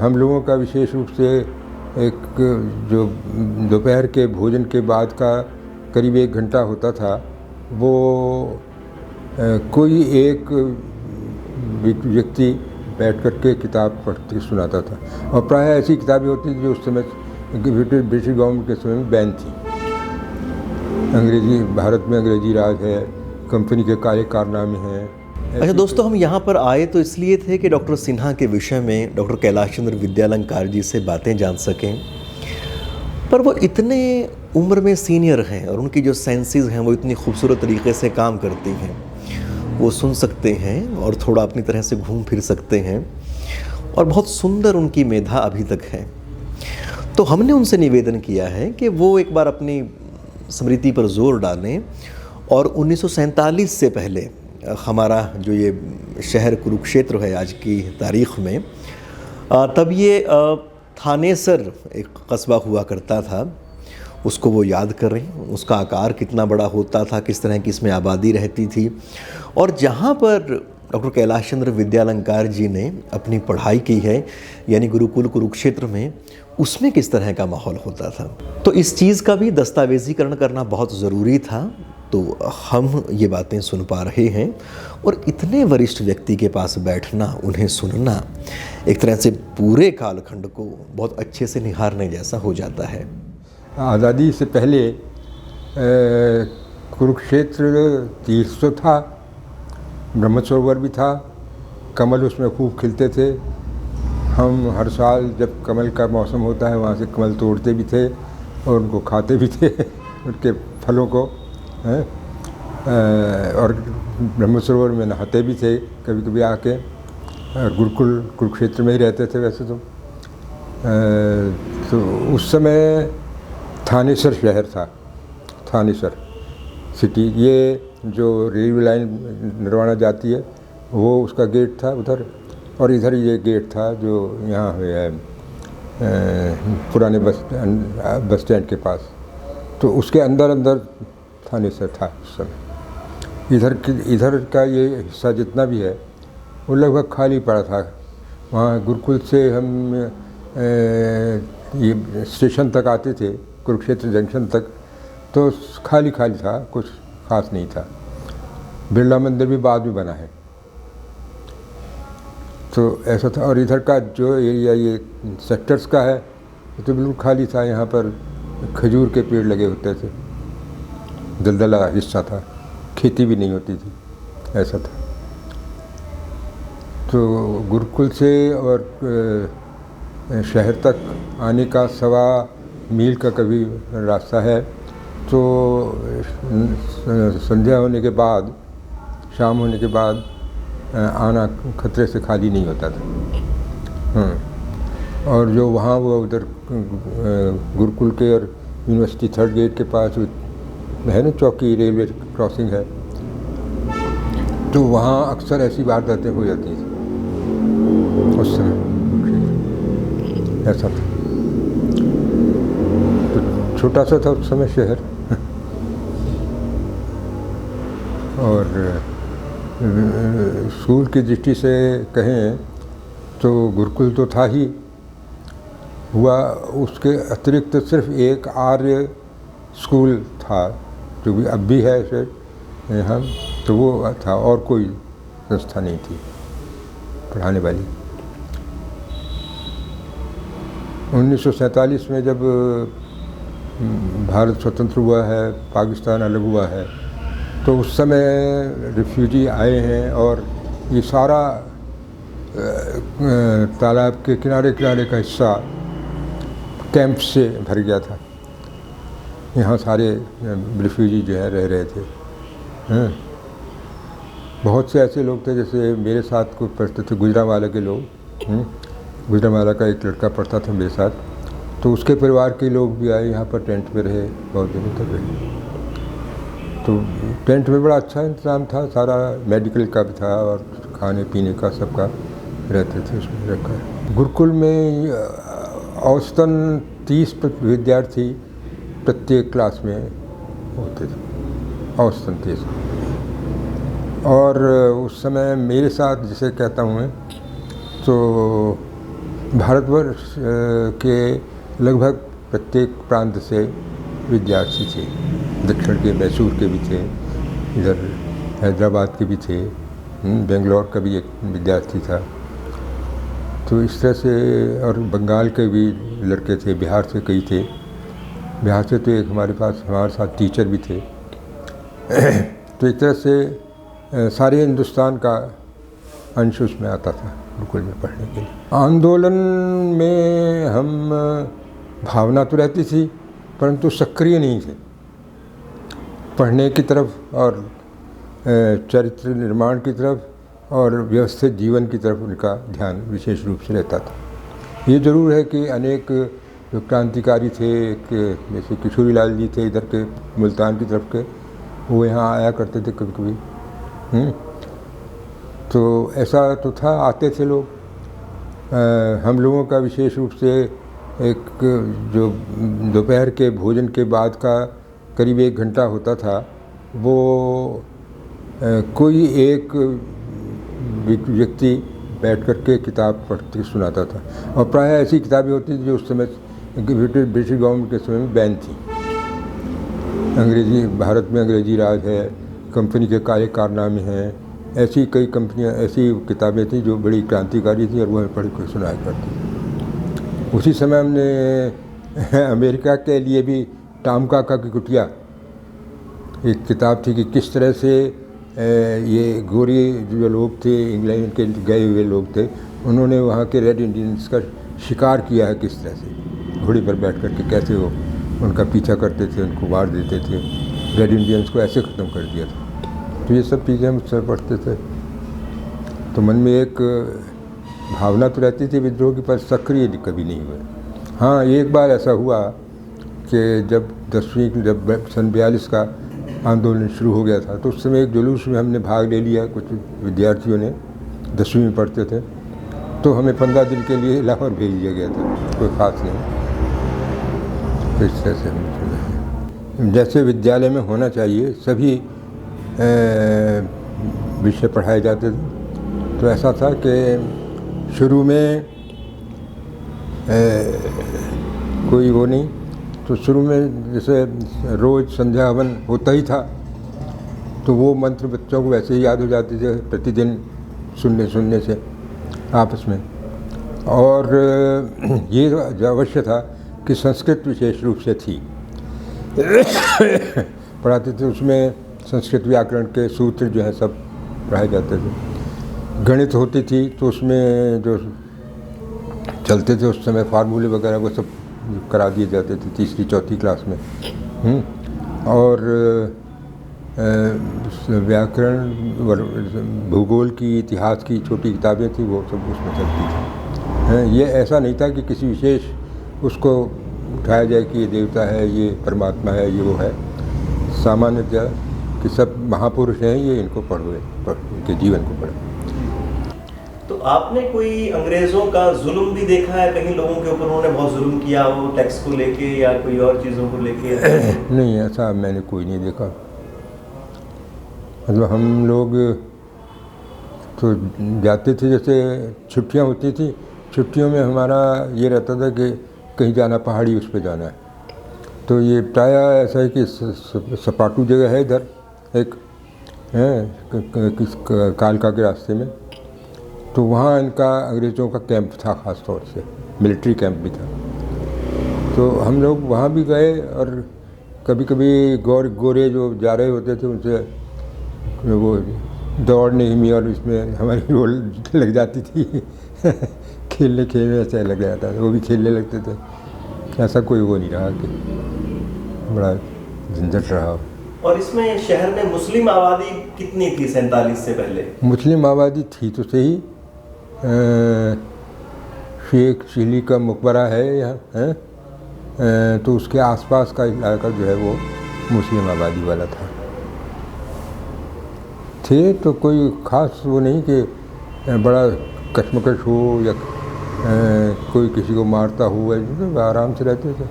हम लोगों का विशेष रूप से एक जो दोपहर के भोजन के बाद का करीब 1 घंटा होता था, वो कोई एक व्यक्ति बैठ कर के किताब पढ़ के सुनाता था। और प्रायः ऐसी किताबें होती थी जो उस समय ब्रिटिश गवर्नमेंट के समय में बैन थी। भारत में अंग्रेजी राज है, कंपनी के काले कारनामे हैं। अच्छा दोस्तों, हम यहाँ पर आए तो इसलिए थे कि डॉक्टर सिन्हा के विषय में डॉक्टर कैलाश चंद्र विद्यालंकार जी से बातें जान सकें। पर वो इतने उम्र में सीनियर हैं और उनकी जो सेंसेस हैं वो इतनी खूबसूरत तरीके से काम करती हैं। वो सुन सकते हैं और थोड़ा अपनी तरह से घूम फिर सकते हैं और बहुत सुंदर उनकी मेधा अभी तक है। तो हमने उनसे निवेदन किया है कि वो एक बार अपनी स्मृति पर जोर डालें और 1947 से पहले हमारा जो ये शहर कुरुक्षेत्र है आज की तारीख़ में, तब ये थानेसर एक कस्बा हुआ करता था, उसको वो याद करें। उसका आकार कितना बड़ा होता था, किस तरह की इसमें आबादी रहती थी, और जहाँ पर डॉक्टर कैलाश चंद्र विद्यालंकार जी ने अपनी पढ़ाई की है यानी गुरुकुल कुरुक्षेत्र में, उसमें किस तरह का माहौल होता था। तो इस चीज़ का भी दस्तावेज़ीकरण करना बहुत ज़रूरी था। तो हम ये बातें सुन पा रहे हैं और इतने वरिष्ठ व्यक्ति के पास बैठना, उन्हें सुनना, एक तरह से पूरे कालखंड को बहुत अच्छे से निहारने जैसा हो जाता है। आज़ादी से पहले कुरुक्षेत्र तीर्थ तो था, ब्रह्म सरोवर भी था, कमल उसमें खूब खिलते थे। हम हर साल जब कमल का मौसम होता है वहाँ से कमल तोड़ते भी थे और उनको खाते भी थे उनके फलों को, और ब्रह्म सरोवर में नहाते भी थे कभी कभी आके। और गुरुकुल कुरुक्षेत्र में ही रहते थे वैसे तो उस समय थानेसर शहर था, थानेसर सिटी। ये जो रेलवे लाइन नरवाना जाती है वो उसका गेट था उधर, और इधर ये गेट था जो यहाँ है पुराने बस स्टैंड के पास। तो उसके अंदर थानेसर था उस समय। इधर का ये हिस्सा जितना भी है वो लगभग खाली पड़ा था। वहाँ गुरुकुल से हम ये स्टेशन तक आते थे, कुरुक्षेत्र जंक्शन तक, तो खाली था, कुछ खास नहीं था। बिरला मंदिर भी बाद में बना है, तो ऐसा था। और इधर का जो एरिया ये सेक्टर्स का है तो बिल्कुल खाली था। यहाँ पर खजूर के पेड़ लगे होते थे, दलदला हिस्सा था, खेती भी नहीं होती थी, ऐसा था। तो गुरुकुल से और शहर तक आने का 1.25 मील का कभी रास्ता है। तो संध्या होने के बाद, शाम होने के बाद आना खतरे से खाली नहीं होता था। और जो वहाँ वो उधर गुरुकुल के और यूनिवर्सिटी 3rd गेट के पास है ना चौकी, रेलवे क्रॉसिंग है, तो वहाँ अक्सर ऐसी वारदातें हो जाती थी उस समय, ऐसा था। तो छोटा सा था उस समय शहर। और स्कूल की दृष्टि से कहें तो गुरुकुल तो था ही हुआ, उसके अतिरिक्त सिर्फ एक आर्य स्कूल था जो भी अब भी है शायद यहाँ, तो वो था, और कोई संस्था नहीं थी पढ़ाने वाली। 1947 में जब भारत स्वतंत्र हुआ है, पाकिस्तान अलग हुआ है, तो उस समय रिफ्यूजी आए हैं और ये सारा तालाब के किनारे का हिस्सा कैंप से भर गया था। यहाँ सारे रिफ्यूजी जो है रह रहे थे। बहुत से ऐसे लोग थे, जैसे मेरे साथ कुछ पढ़ते थे गुजरांवाला के लोग। गुजरांवाला का एक लड़का पढ़ता था मेरे साथ, तो उसके परिवार के लोग भी आए यहाँ पर, टेंट में रहे, बहुत दिनों तक रहे। तो टेंट में बड़ा अच्छा इंतज़ाम था, सारा मेडिकल का भी था और खाने पीने का सबका रहते थे उसमें रखा। गुरुकुल में औसतन 30 विद्यार्थी प्रत्येक क्लास में होते थे, औसतन 30। और उस समय मेरे साथ जिसे कहता हूँ मैं, तो भारतवर्ष के लगभग प्रत्येक प्रांत से विद्यार्थी थे। दक्षिण के मैसूर के भी थे, इधर हैदराबाद के भी थे, बेंगलोर का भी एक विद्यार्थी था। तो इस तरह से, और बंगाल के भी लड़के थे, बिहार से कई थे। बिहार से तो एक हमारे साथ टीचर भी थे। तो एक तरह से सारे हिंदुस्तान का अंश उसमें आता था गुरुकुल में पढ़ने के लिए। आंदोलन में हम भावना तो रहती थी, परंतु सक्रिय नहीं थे। पढ़ने की तरफ और चरित्र निर्माण की तरफ और व्यवस्थित जीवन की तरफ उनका ध्यान विशेष रूप से रहता था। ये ज़रूर है कि अनेक जो क्रांतिकारी थे, जैसे किशोरीलाल जी थे इधर के मुल्तान की तरफ के, वो यहाँ आया करते थे कभी कभी। तो ऐसा तो था, आते थे लोग। हम लोगों का विशेष रूप से एक जो दोपहर के भोजन के बाद का करीब 1 घंटा होता था, वो कोई एक व्यक्ति बैठ कर के किताब पढ़ के सुनाता था। और प्रायः ऐसी किताबें होती थी जो उस समय ब्रिटिश गवर्नमेंट के समय में बैन थी। अंग्रेजी, भारत में अंग्रेजी राज है, कंपनी के काले कारनामे हैं, ऐसी कई कंपनियां, ऐसी किताबें थी जो बड़ी क्रांतिकारी थी और वो हमें पढ़ कर सुनाया करती थी। उसी समय हमने अमेरिका के लिए भी टॉम काका की कुटिया एक किताब थी कि किस तरह से ये गोरे जो लोग थे, इंग्लैंड के गए हुए लोग थे, उन्होंने वहाँ के रेड इंडियंस का शिकार किया है, किस तरह से घोड़े पर बैठ कर के कैसे वो उनका पीछा करते थे, उनको मार देते थे, रेड इंडियंस को ऐसे ख़त्म कर दिया था। तो ये सब चीज़ें हम उससे पढ़ते थे। तो मन में एक भावना तो रहती थी विद्रोह की, पर सक्रिय कभी नहीं हुए। हाँ, एक बार ऐसा हुआ कि जब सन 42 का आंदोलन शुरू हो गया था, तो उस समय एक जुलूस में हमने भाग ले लिया। कुछ विद्यार्थियों ने 10वीं में पढ़ते थे, तो हमें 15 दिन के लिए लाहौर भेज दिया गया था। कोई ख़ास नहीं। तो इस तरह से हम जैसे विद्यालय में होना चाहिए सभी विषय पढ़ाए जाते थे। तो ऐसा था कि शुरू में कोई वो नहीं, तो शुरू में जैसे रोज़ संध्या हवन होता ही था, तो वो मंत्र बच्चों को वैसे ही याद हो जाते थे प्रतिदिन सुनने से आपस में। और ये अवश्य था कि संस्कृत विशेष रूप से थी पढ़ाते थे। उसमें संस्कृत व्याकरण के सूत्र जो है सब पढ़ाए जाते थे। गणित होती थी, तो उसमें जो चलते थे उस समय फार्मूले वगैरह वो सब करा दिए जाते थे 3री 4थी क्लास में। और व्याकरण, भूगोल की, इतिहास की छोटी किताबें थी, वो सब उसमें चलती थी। ये ऐसा नहीं था कि किसी विशेष उसको उठाया जाए कि ये देवता है, ये परमात्मा है, ये वो है। सामान्यतः कि सब महापुरुष हैं, ये इनको पढ़ो, इनके जीवन को पढ़ो। तो आपने कोई अंग्रेज़ों का जुल्म भी देखा है कहीं? लोगों के ऊपर उन्होंने बहुत जुल्म किया हो, टैक्स को लेके या कोई और चीज़ों को लेके? नहीं, ऐसा मैंने कोई नहीं देखा। मतलब हम लोग तो जाते थे, जैसे छुट्टियां होती थी, छुट्टियों में हमारा ये रहता था कि कहीं जाना, पहाड़ी उस पर जाना है। तो ये प्रायः ऐसा है कि सपाटू जगह है इधर एक है कालका के रास्ते में, तो वहाँ इनका अंग्रेज़ों का कैंप था, ख़ास तौर से मिलिट्री कैंप भी था। तो हम लोग वहाँ भी गए, और कभी कभी गोरे जो जा रहे होते थे उनसे वो दौड़ने में, और इसमें हमारी रोल लग जाती थी खेलने ऐसा लग जाता था, वो भी खेलने लगते थे। ऐसा कोई वो नहीं रहा कि बड़ा झंझट रहा। और इसमें शहर में मुस्लिम आबादी कितनी थी 47 से पहले? मुस्लिम आबादी थी तो सही। शेख चिली का मकबरा है यहाँ है, तो उसके आसपास का इलाका जो है वो मुस्लिम आबादी वाला था। थे तो कोई ख़ास वो नहीं कि बड़ा कशमकश हो या कोई किसी को मारता हुआ, तो आराम से रहते थे।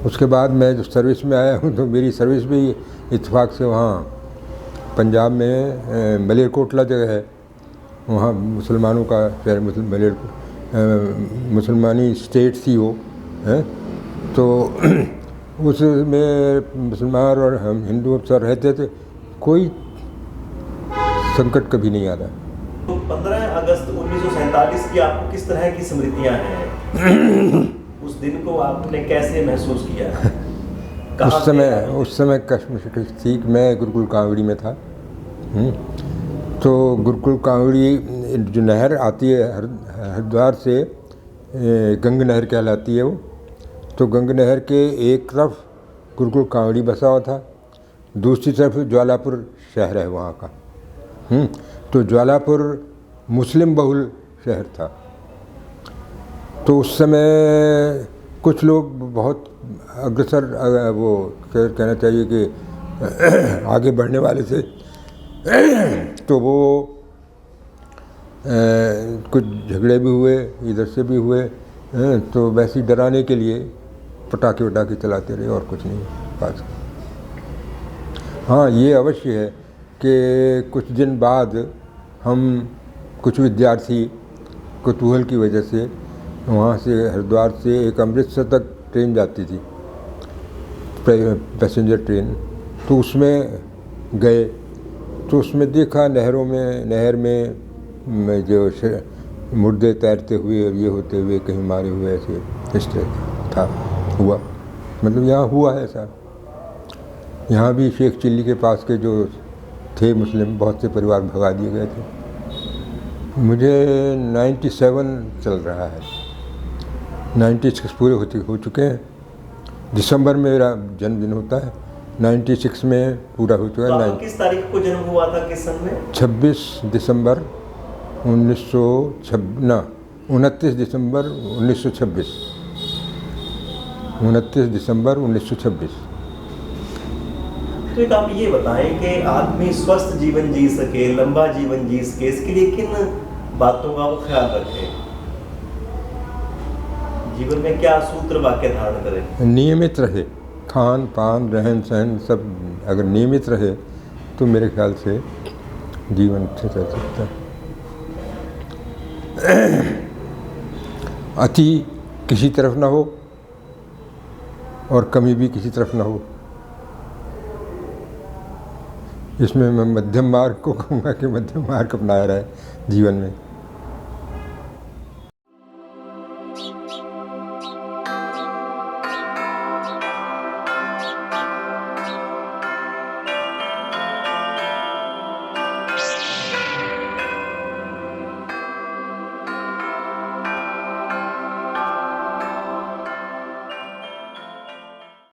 उसके बाद मैं जो सर्विस में आया हूँ, तो मेरी सर्विस भी इत्तेफाक से वहाँ पंजाब में मलेरकोटला जगह है, वहाँ मुसलमानों का शहर, मुसलमानी स्टेट थी वो, हैं। तो उसमें मुसलमान और हम हिंदू सब रहते थे, कोई संकट कभी नहीं आता। तो 15 अगस्त 1947 की आपको किस तरह की स्मृतियां हैं? उस दिन को आपने कैसे महसूस किया? उस समय कश्मीर थी कि मैं गुरुकुल कांवड़ी में था। तो गुरुकुल कांवड़ी जो नहर आती है हरिद्वार से, गंग नहर कहलाती है वो। तो गंग नहर के एक तरफ गुरुकुल कांवड़ी बसा हुआ था, दूसरी तरफ ज्वालापुर शहर है वहाँ का। तो ज्वालापुर मुस्लिम बहुल शहर था। तो उस समय कुछ लोग बहुत अग्रसर, वो कहना चाहिए कि आगे बढ़ने वाले थे। तो वो कुछ झगड़े भी हुए, इधर से भी हुए, तो वैसे ही डराने के लिए पटाखे वटाखे चलाते रहे और कुछ नहीं बात। हाँ, ये अवश्य है कि कुछ दिन बाद हम कुछ विद्यार्थी कुतूहल की वजह से वहाँ से हरिद्वार से एक अमृतसर तक ट्रेन जाती थी, पैसेंजर ट्रेन। तो उसमें गए, तो उसमें देखा नहर में जो मुर्दे तैरते हुए और ये होते हुए कहीं मारे हुए, ऐसे इस तरह था हुआ। मतलब यहाँ हुआ है ऐसा। यहाँ भी शेख चिल्ली के पास के जो थे मुस्लिम, बहुत से परिवार भगा दिए गए थे। मुझे 97 चल रहा है, 96 पूरे हो चुके हैं। दिसंबर में मेरा जन्मदिन होता है, 96 में पूरा हो चुका है। तो किस तारीख को जन्म हुआ था, किस सन में? 26 दिसंबर 29 दिसंबर 1926। 29 दिसंबर 1926। तो एक आप ये बताएं कि आदमी स्वस्थ जीवन जी सके, लंबा जीवन जी सके, इसके लिए किन बातों का वो ख्याल रखे? जीवन में क्या सूत्र वाक्य धारण करें? नियमित रहे, खान पान रहन सहन सब अगर नियमित रहे तो मेरे ख्याल से जीवन अच्छे चल सकता है। अति किसी तरफ ना हो और कमी भी किसी तरफ ना हो। इसमें मैं मध्यम मार्ग को कहूँगा कि मध्यम मार्ग अपनाया रहे जीवन में।